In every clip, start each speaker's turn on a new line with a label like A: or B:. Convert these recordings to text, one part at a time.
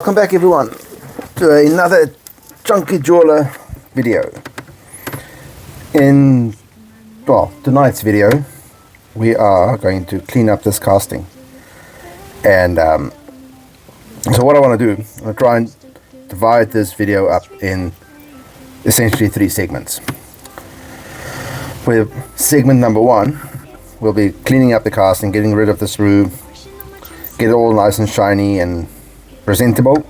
A: Welcome back everyone to another chunky jeweler video. In tonight's video we are going to clean up this casting, and so what I want to do, I'm going to try and divide this video up in essentially 3 segments. With segment number 1 we'll be cleaning up the casting, getting rid of the sprue, get it all nice and shiny and presentable.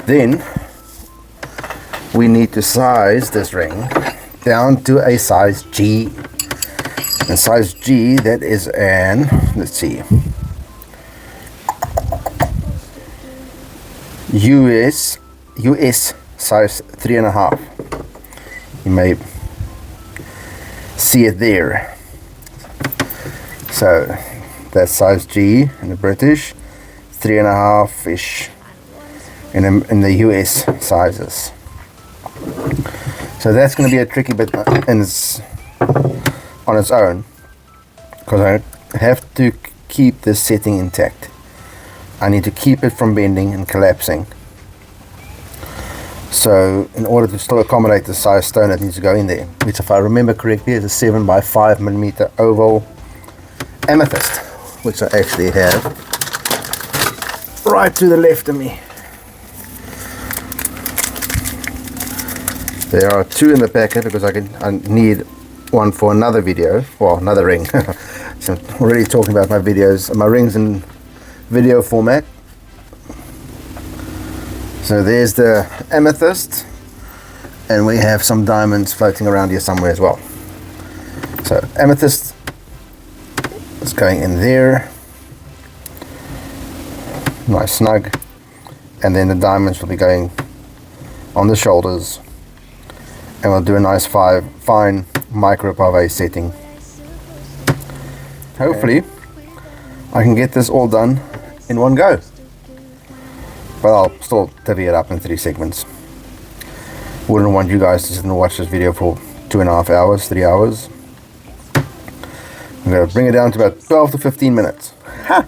A: Then we need to size this ring down to a size G, and size G, that is an, let's see, US size 3.5. You may see it there. So that's size G in the British, 3.5 ish in the US sizes. So that's going to be a tricky bit on its own, because I have to keep this setting intact. I need to keep it from bending and collapsing. So in order to still accommodate the size stone that needs to go in there, which if I remember correctly is a 7 by 5 millimeter oval amethyst, which I actually have right to the left of me. There are 2 in the packet because I need one for another video, well, another ring. So I'm already talking about my videos, my rings in video format. So there's the amethyst, and we have some diamonds floating around here somewhere as well. So amethyst is going in there, nice snug, and then the diamonds will be going on the shoulders, and we'll do a nice fine micro pavé setting. Hopefully I can get this all done in one go, but I'll still divvy it up in 3 segments. Wouldn't want you guys to sit and watch this video for 2.5 hours, 3 hours. I'm going to bring it down to about 12 to 15 minutes. Ha!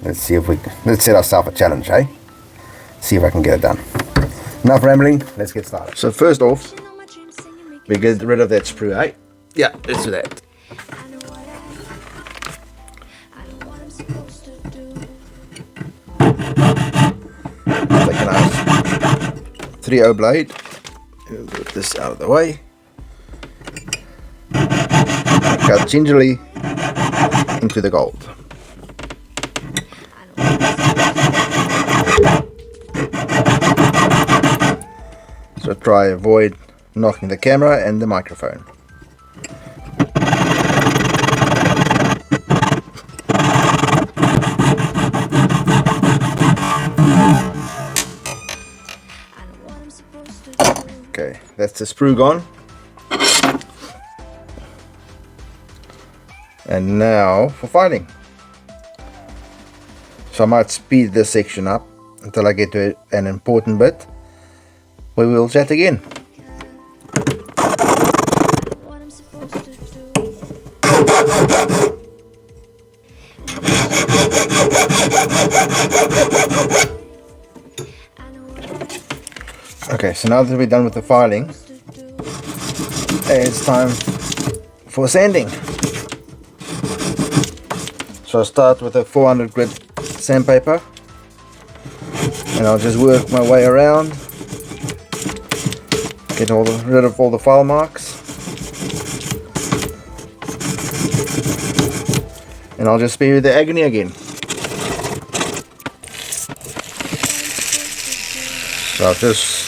A: Let's set ourselves a challenge, eh? See if I can get it done. Enough rambling, let's get started. So first off, we get rid of that sprue, eh? Yeah, let's do that. Take a nice 3/0 blade. We'll get this out of the way. Cut gingerly into the gold. So try avoid knocking the camera and the microphone. Okay, that's the sprue gone. And now for filing. So I might speed this section up until I get to an important bit. We will chat again. Okay, so now that we're done with the filing, it's time for sanding. So I'll start with a 400 grit sandpaper, and I'll just work my way around, get rid of all the file marks, and I'll just spare you the agony again. So I've just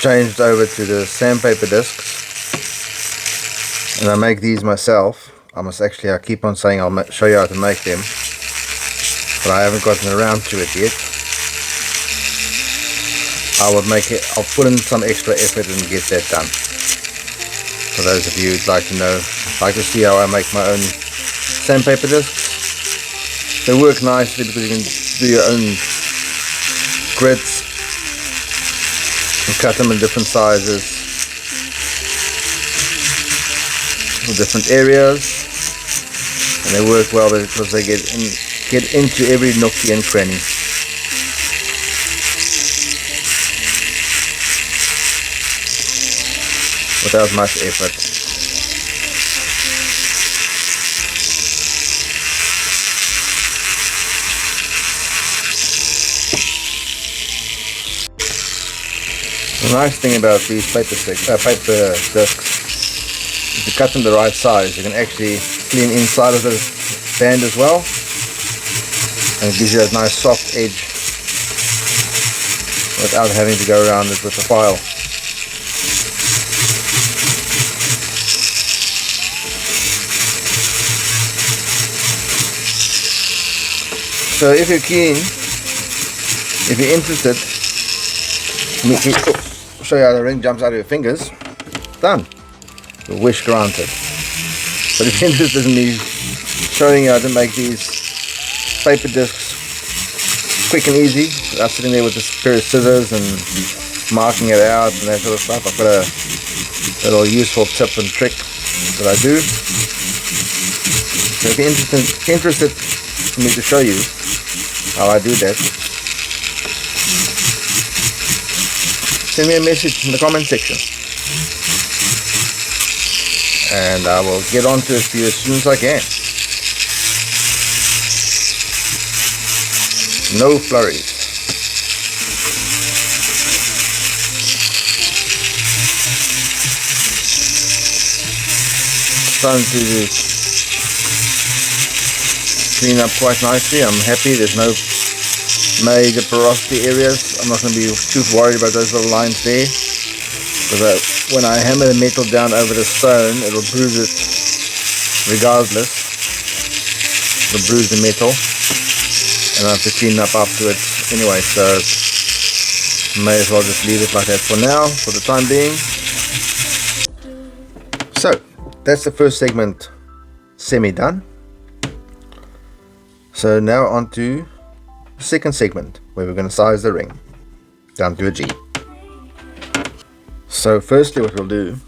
A: changed over to the sandpaper discs, and I make these myself. I keep on saying I'll show you how to make them, but I haven't gotten around to it yet. I'll put in some extra effort and get that done. For those of you who'd like to see how I make my own sandpaper discs, they work nicely because you can do your own grids and cut them in different sizes for different areas, and they work well because they get into every nookie and cranny. without much effort. The nice thing about these paper discs, if you cut them the right size, you can actually clean inside of the band as well, and it gives you that nice soft edge without having to go around it with a file. So if you're keen, if you're interested, let me show you how the ring jumps out of your fingers. Done. Your wish granted. But if you're interested in me showing you how to make these paper discs quick and easy, without sitting there with a pair of scissors and marking it out and that sort of stuff, I've got a little useful tip and trick that I do. So if you're interested for me to show you how I do that, send me a message in the comment section and I will get onto it for you as soon as I can. No flurries. Starting to clean up quite nicely. I'm happy there's no major porosity areas. I'm not going to be too worried about those little lines there, because when I hammer the metal down over the stone, it'll bruise it regardless. It'll bruise the metal, and I have to clean up afterwards anyway, so may as well just leave it like that for now, for the time being. So that's the first segment semi done. So now on to the second segment, where we're going to size the ring down to a G. So firstly what we'll do,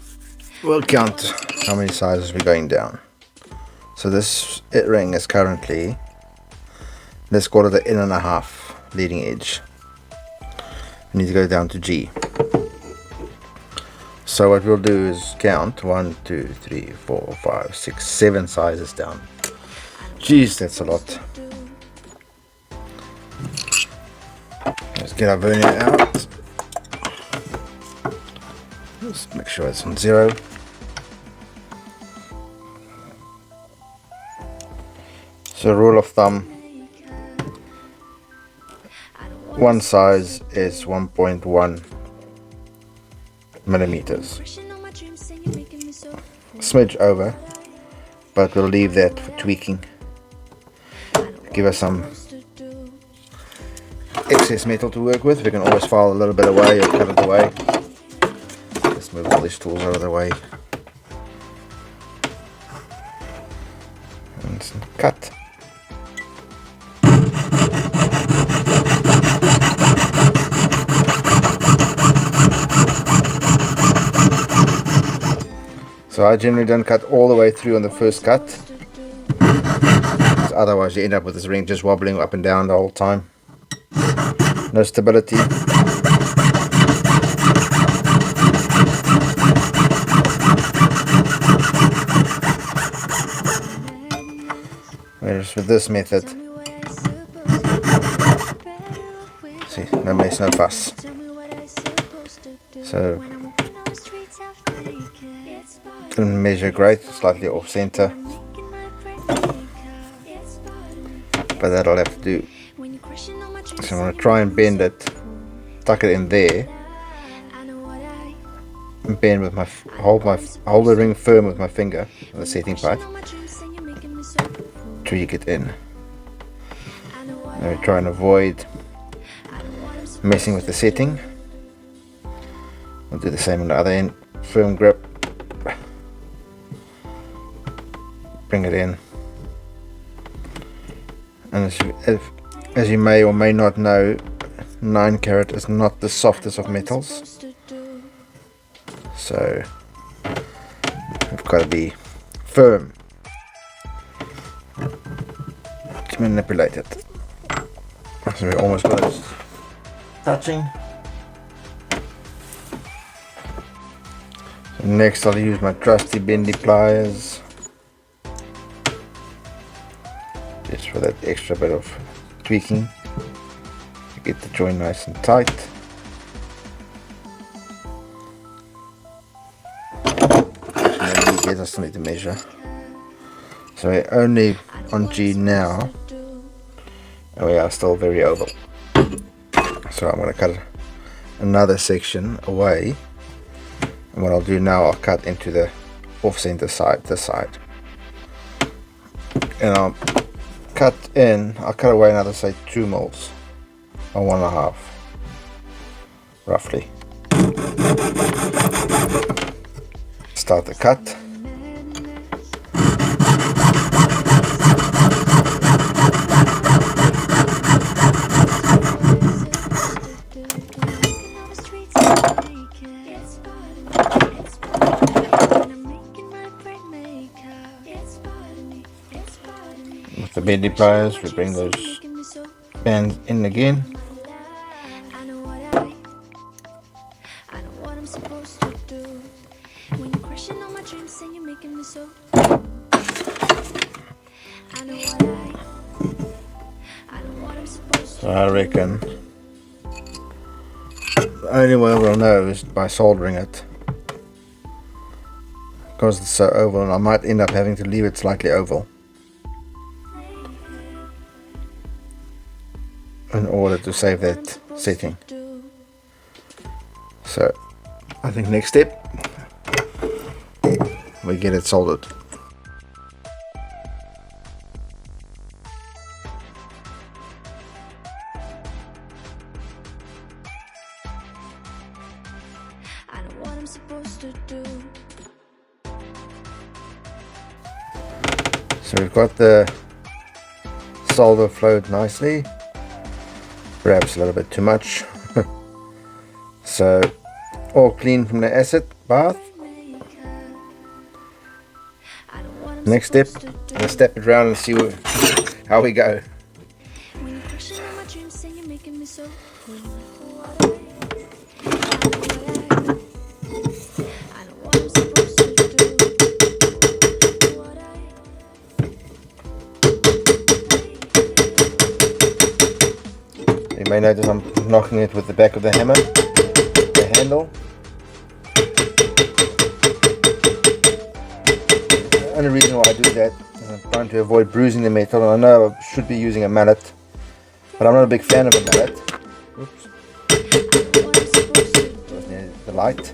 A: we'll count how many sizes we're going down. So this ring is currently, let's call it an 1.5 leading edge. We need to go down to G. So what we'll do is count 1, 2, 3, 4, 5, 6, 7 sizes down. Geez, that's a lot. Let's get our vernier out. Just make sure it's on 0. So rule of thumb, one size is 1.1 millimeters. Smidge over, but we'll leave that for tweaking. Give us some excess metal to work with. We can always file a little bit away or cut it away. Let's move all these tools out of the way and cut. So I generally don't cut all the way through on the first cut, because otherwise you end up with this ring just wobbling up and down the whole time. No stability. Whereas with this method, see, no mess, no fuss. So can measure great, slightly off center, but that'll have to do. So I'm going to try and bend it, tuck it in there, and bend with my hold the ring firm with my finger on the setting part, tweak it in. And we try and avoid messing with the setting. We'll do the same on the other end. Firm grip, bring it in, and as you may or may not know, 9 carat is not the softest of metals, so we've got to be firm to manipulate it. So we almost got it touching. So Next I'll use my trusty bendy pliers just for that extra bit of tweaking to get the joint nice and tight. I still need to measure. So we're only on G now, and we are still very oval. So I'm going to cut another section away, and what I'll do now, I'll cut into the off-center side, this side, and I'll cut away another, say, 2 mils or 1.5 roughly. Start the cut. With the bendy pliers, we bring those bands in again. So I reckon the only way we'll know is by soldering it, because it's so oval, and I might end up having to leave it slightly oval in order to save that setting. So I think next step, we get it soldered. So we've got the solder flowed nicely, perhaps a little bit too much. So all clean from the acid bath. Next step, let's step it around and see how we go. You may notice I'm knocking it with the back of the hammer, the handle. The only reason why I do that is I'm trying to avoid bruising the metal, and I know I should be using a mallet, but I'm not a big fan of a mallet. Oops. The light.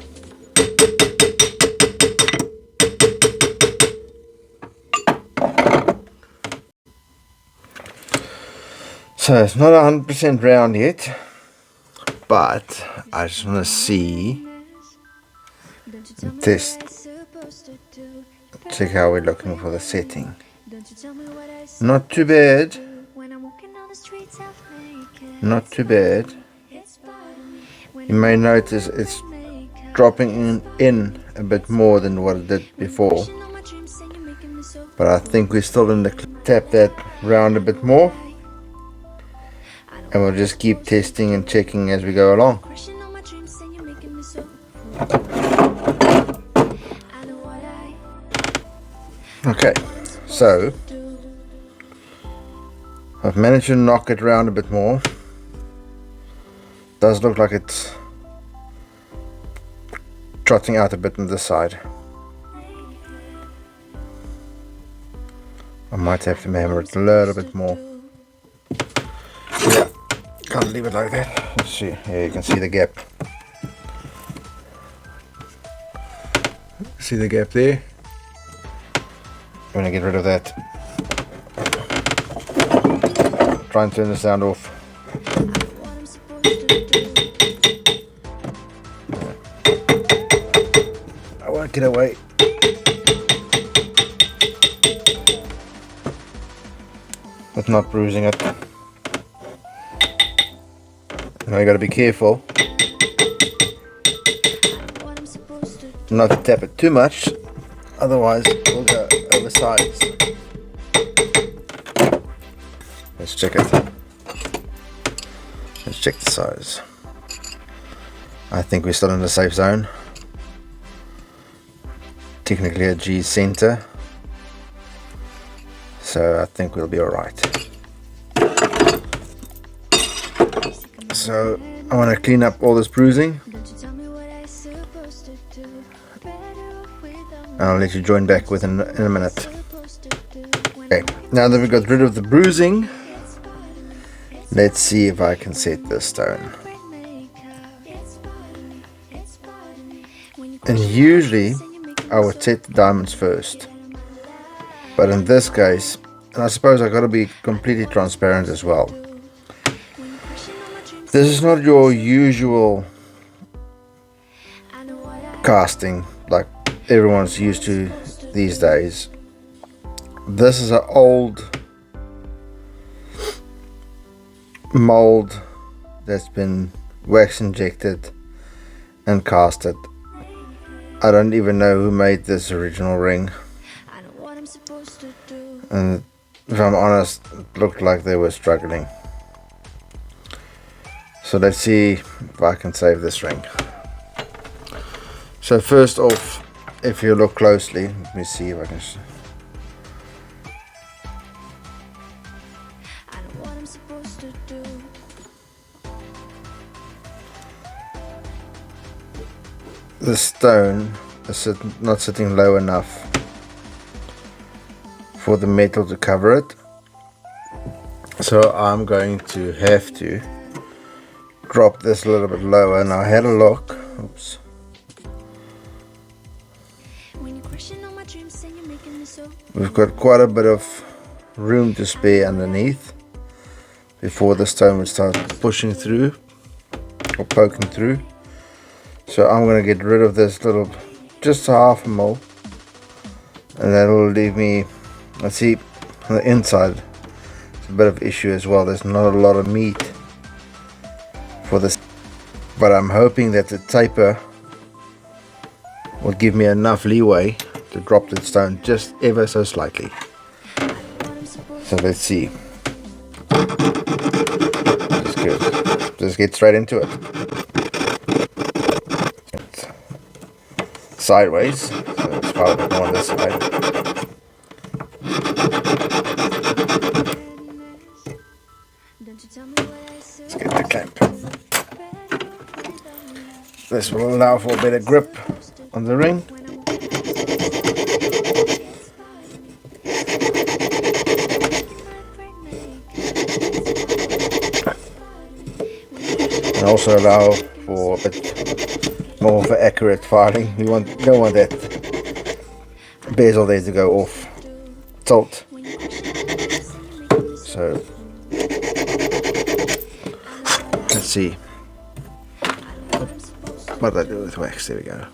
A: So it's not 100% round yet, but I just want to see, test, check how we're looking for the setting. Not too bad, not too bad. You may notice it's dropping in a bit more than what it did before, but I think we're still in the tap that round a bit more. And we'll just keep testing and checking as we go along. Okay, so I've managed to knock it around a bit more. Does look like it's trotting out a bit on this side. I might have to hammer it a little bit more. Yeah. Can't leave it like that. Let's see. Here you can see the gap. See the gap there? I'm going to get rid of that. Try and turn the sound off. I won't get away. With not bruising it. Now you gotta be careful not to tap it too much, otherwise it will go oversized. Let's check it. Let's check the size. I think we're still in the safe zone. technically a G center, so I think we'll be alright. So I want to clean up all this bruising, and I'll let you join back with in a minute. Okay, now that we've got rid of the bruising, let's see if I can set this stone. And usually I would set the diamonds first, but in this case, and I suppose I got to be completely transparent as well, this is not your usual casting like everyone's used to these days. This is an old mold that's been wax injected and casted. I don't even know who made this original ring, and if I'm honest, it looked like they were struggling. So let's see if I can save this ring. So first off, if you look closely, let me see if I can. The stone is not sitting low enough for the metal to cover it, so I'm going to have to drop this a little bit lower. And I had a look. Oops. We've got quite a bit of room to spare underneath before the stone would start pushing through or poking through. So I'm going to get rid of this little, just half a mil, and that'll leave me, let's see, on the inside it's a bit of issue as well. There's not a lot of meat for this, but I'm hoping that the taper will give me enough leeway to drop the stone just ever so slightly. So let's see. That's good. Just get straight into it. Sideways, so it's far a bit more on this side. Let's get the clamp. This will allow for a better grip on the ring. And also allow for a bit more of an accurate filing. We don't want that bezel there to go off tilt. So let's see what I do with wax. There we go.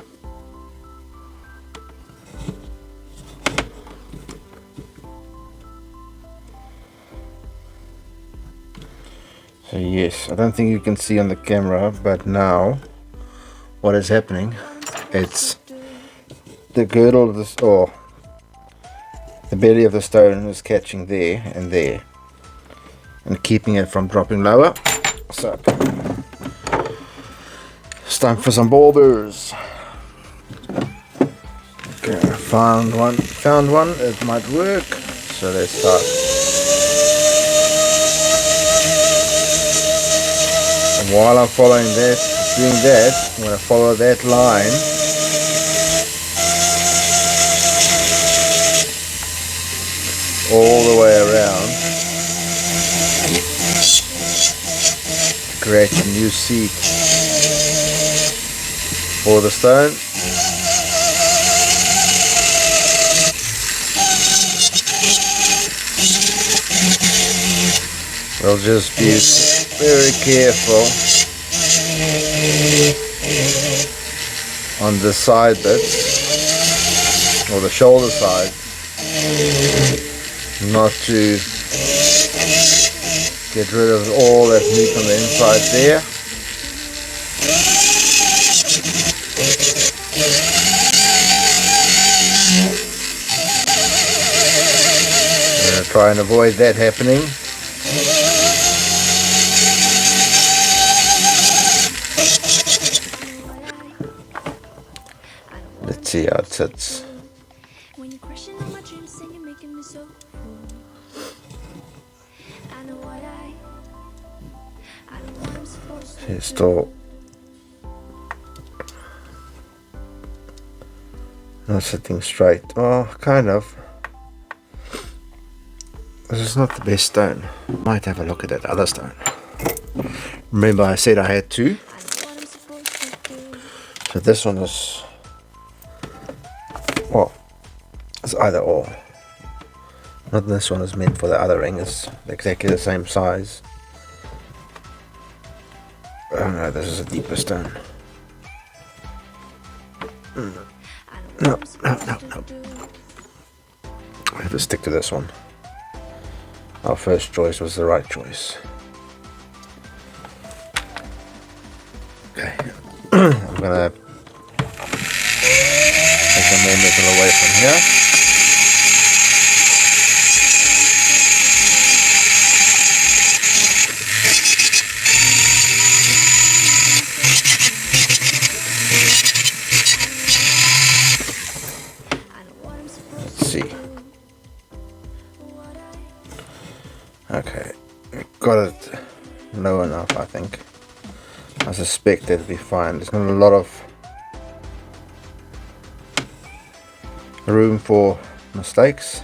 A: So yes, I don't think you can see on the camera, but now what is happening, it's the girdle of this, or the belly of the stone is catching there and there and keeping it from dropping lower. So it's time for some ball bearers. Okay, found one, it might work, so let's start. And while I'm following that, doing that, I'm going to follow that line all the way around to create a new seat for the stone. We'll just be very careful on the side bits, or the shoulder side, not to get rid of all that meat on the inside there. I'm going to try and avoid that happening. Let's see how it sits. It's still not sitting straight. Well, kind of. This is not the best stone. Might have a look at that other stone. Remember I said I had two? So this one is, well, it's either or. Not this one is meant for the other ring, it's exactly the same size. Oh no, this is a deeper stone. No. I have to stick to this one. Our first choice was the right choice. Okay, I'm gonna take some more metal away from here. Let's see. Okay, got it low enough, I think. I suspect it'll be fine. There's not a lot of room for mistakes.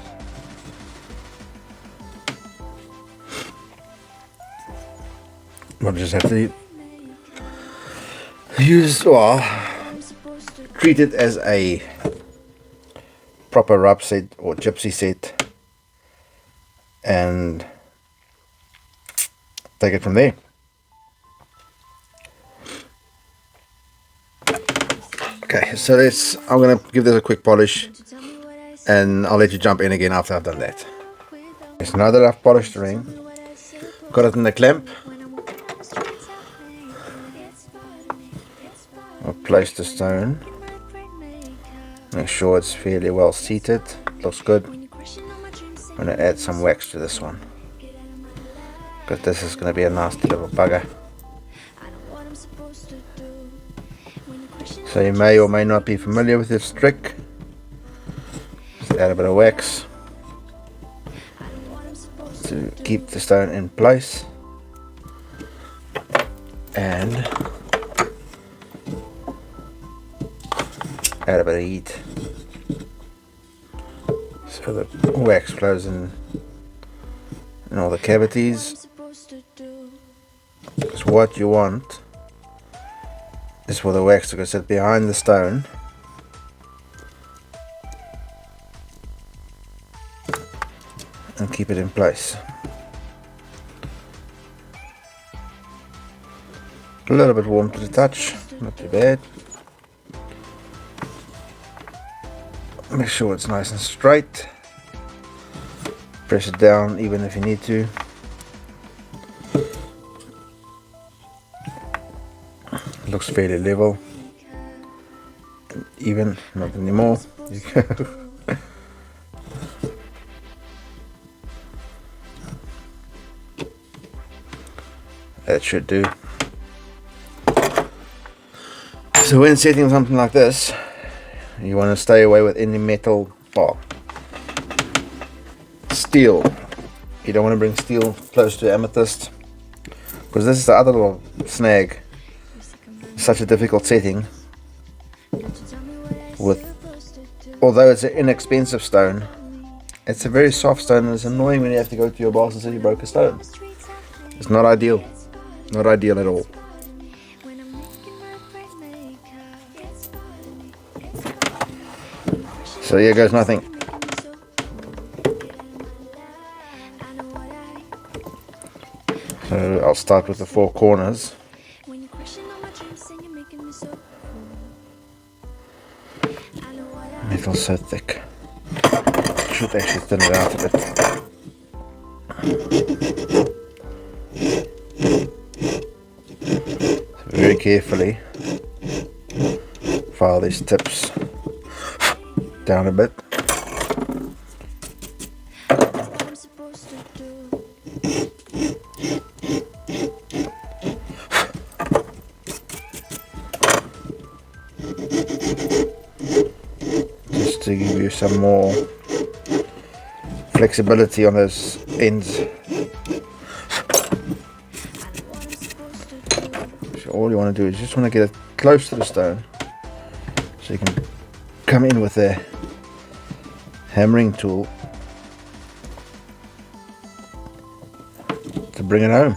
A: We'll just have to use, or treat it as a proper rub set or gypsy set and take it from there. Okay, so I'm going to give this a quick polish and I'll let you jump in again after I've done that. So now that I've polished the ring, got it in the clamp, I'll place the stone, make sure it's fairly well seated, looks good. I'm going to add some wax to this one, because this is going to be a nasty little bugger. So you may or may not be familiar with this trick. Just add a bit of wax to keep the stone in place, and add a bit of heat so the wax flows in all the cavities. Because what you want is for the wax to go sit behind the stone and keep it in place. A little bit warm to the touch, not too bad. Make sure it's nice and straight. Press it down even if you need to. Looks fairly level and even, not anymore. That should do. So when setting something like this, you want to stay away with any metal bar. Steel. You don't want to bring steel close to amethyst, because this is the other little snag. Such a difficult setting. Although it's an inexpensive stone, it's a very soft stone, and it's annoying when you have to go to your boss and say you broke a stone. It's not ideal. Not ideal at all. So here goes nothing. So I'll start with the four corners. Metal's so thick. Should actually thin it out a bit. So very carefully file these tips down a bit. Just to give you some more flexibility on those ends. So all you want to do is just want to get it close to the stone, so you can come in with a hammering tool to bring it home.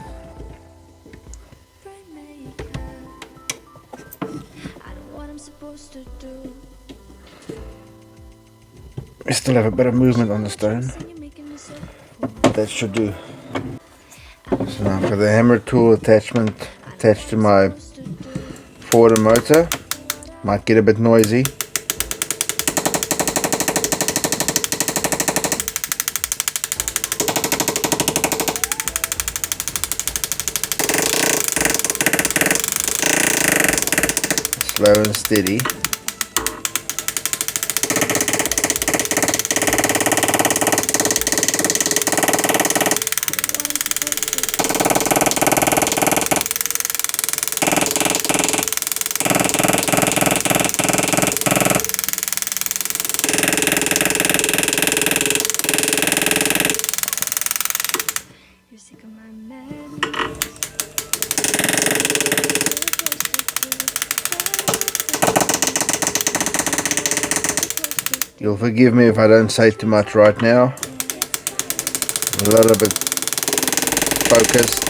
A: We still have a bit of movement on the stone, but that should do. So now I've got the hammer tool attachment attached to my forward motor. Might get a bit noisy. Slow and steady. You'll forgive me if I don't say too much right now. A little bit focused.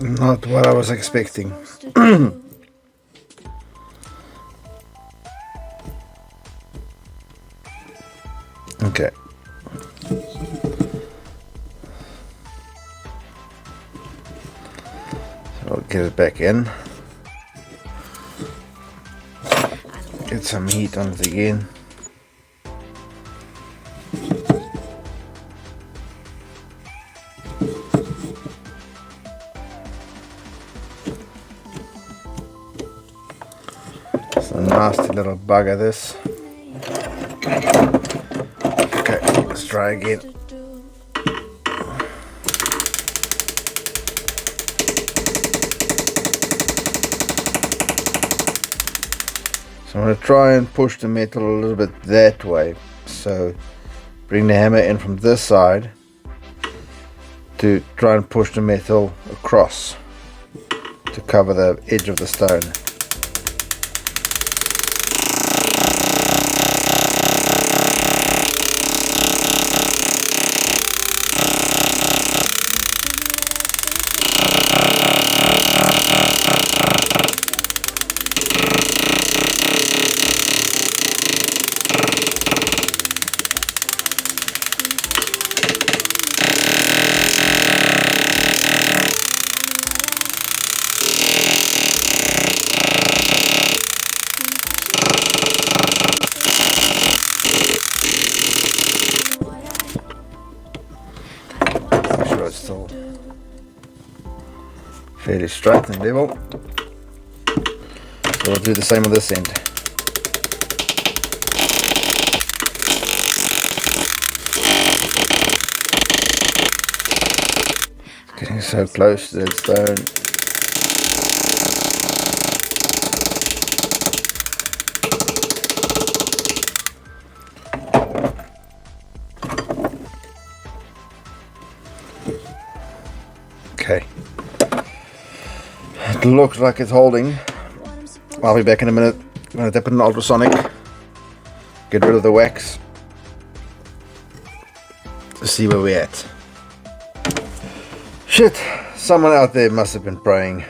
A: Not what I was expecting. Okay. So I'll get it back in. Get some heat on it again. It's a nasty little bugger, this. Okay, let's try again. So I'm going to try and push the metal a little bit that way. So bring the hammer in from this side to try and push the metal across to cover the edge of the stone. It's still fairly straight and level, so we'll do the same on this end. Getting so close to that stone. Okay, it looks like it's holding. I'll be back in a minute. I'm going to dip it in ultrasonic, get rid of the wax, to see where we're at. Shit, someone out there must have been praying,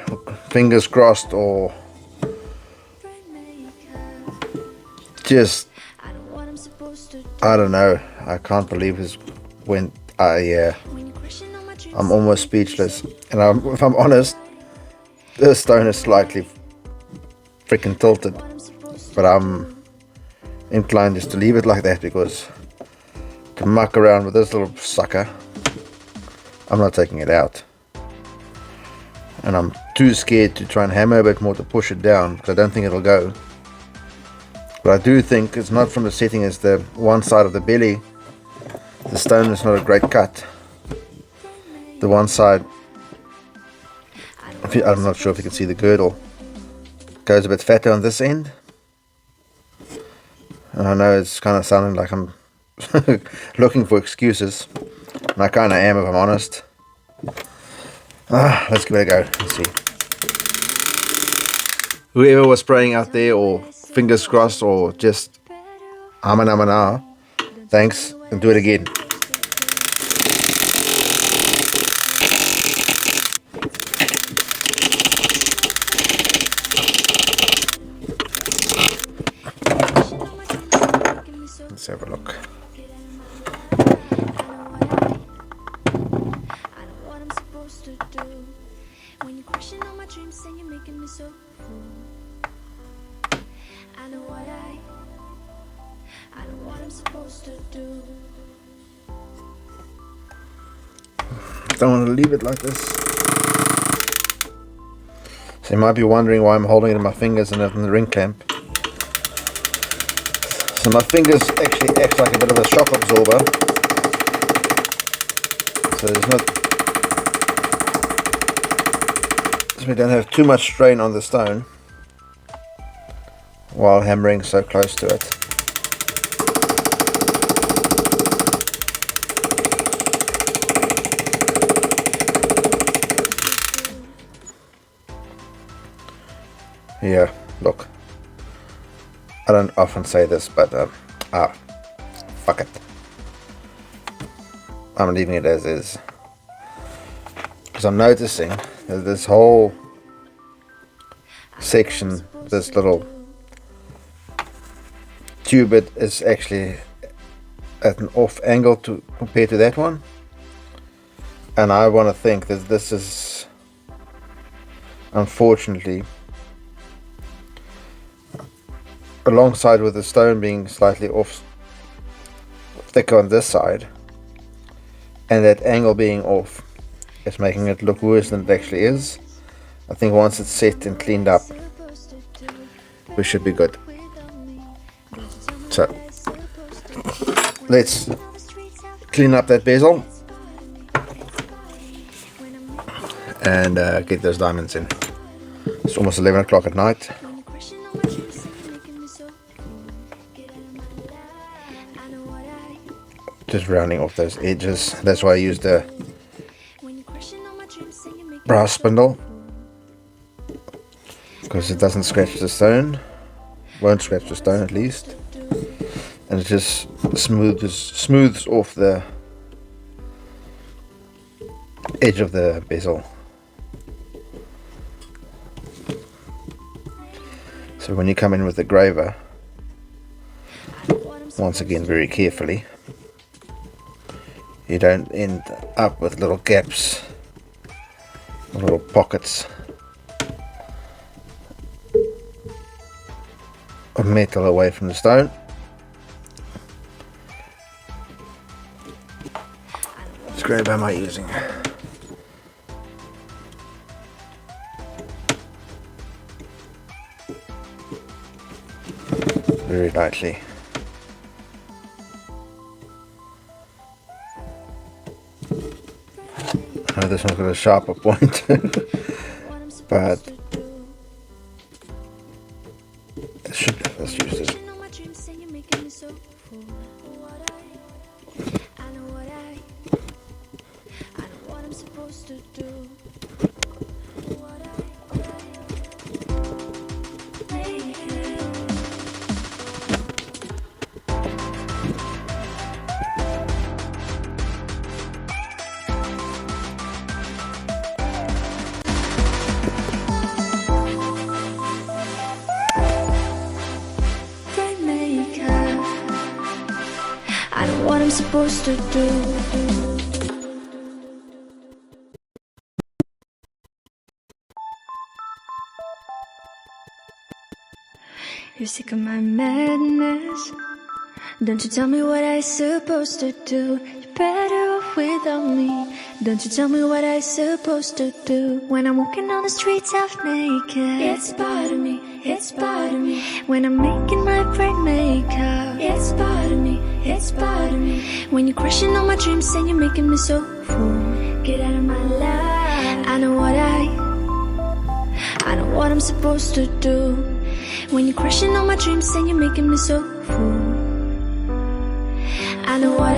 A: fingers crossed, or just, I don't know. I can't believe this went. I'm almost speechless, and if I'm honest, this stone is slightly freaking tilted, but I'm inclined just to leave it like that, because to muck around with this little sucker I'm not taking it out. And I'm too scared to try and hammer a bit more to push it down, because I don't think it'll go. But I do think it's not from the setting, as the one side of the belly, the stone is not a great cut. The one side, I'm not sure if you can see the girdle, goes a bit fatter on this end. And I know it's kind of sounding like I'm looking for excuses, and I kind of am, if I'm honest. Let's give it a go. Let's see. Whoever was spraying out there, or fingers crossed, or just amana, thanks, and do it again. Let's have a look. Don't want to leave it like this. So you might be wondering why I'm holding it in my fingers and not in the ring clamp. So my fingers actually act like a bit of a shock absorber. So there's not, so we don't have too much strain on the stone while hammering so close to it. Yeah, look, I don't often say this, but fuck it, I'm leaving it as is, because I'm noticing that this whole section, this little tube bit, is actually at an off angle to compare to that one, and I want to think that this is, unfortunately, alongside with the stone being slightly off, thicker on this side, and that angle being off, it's making it look worse than it actually is. I think once it's set and cleaned up, we should be good. So let's clean up that bezel and get those diamonds in. It's almost 11 o'clock at night. Just rounding off those edges. That's why I used the brass spindle, because it doesn't scratch the stone, won't scratch the stone at least, and it just smooths off the edge of the bezel. So when you come in with the graver, once again very carefully, you don't end up with little gaps, little pockets of metal away from the stone. Which graver am I using? Very lightly. I know this one's got a sharper point, but it should, let's use this.
B: What I'm supposed to do. You're sick of my madness. Don't you tell me what I'm supposed to do. You're better off without me. Don't you tell me what I'm supposed to do when I'm walking on the streets half naked. It's part of me, it's part of me. When I'm making my brain makeup. It's part of me, it's part of me. When you're crushing on my dreams and you're making me so full. Get out of my life. I know what I'm supposed to do when you're crushing on my dreams and you're making me so full. I know what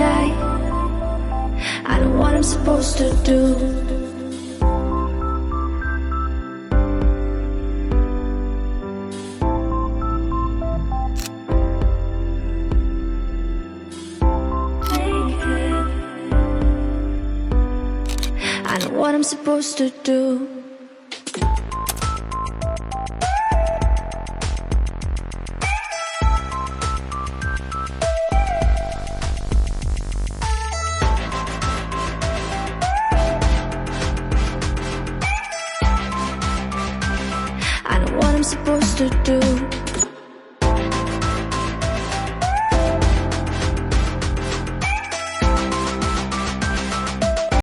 B: I'm supposed to do. I know what I'm supposed to do. I know what I'm supposed to do.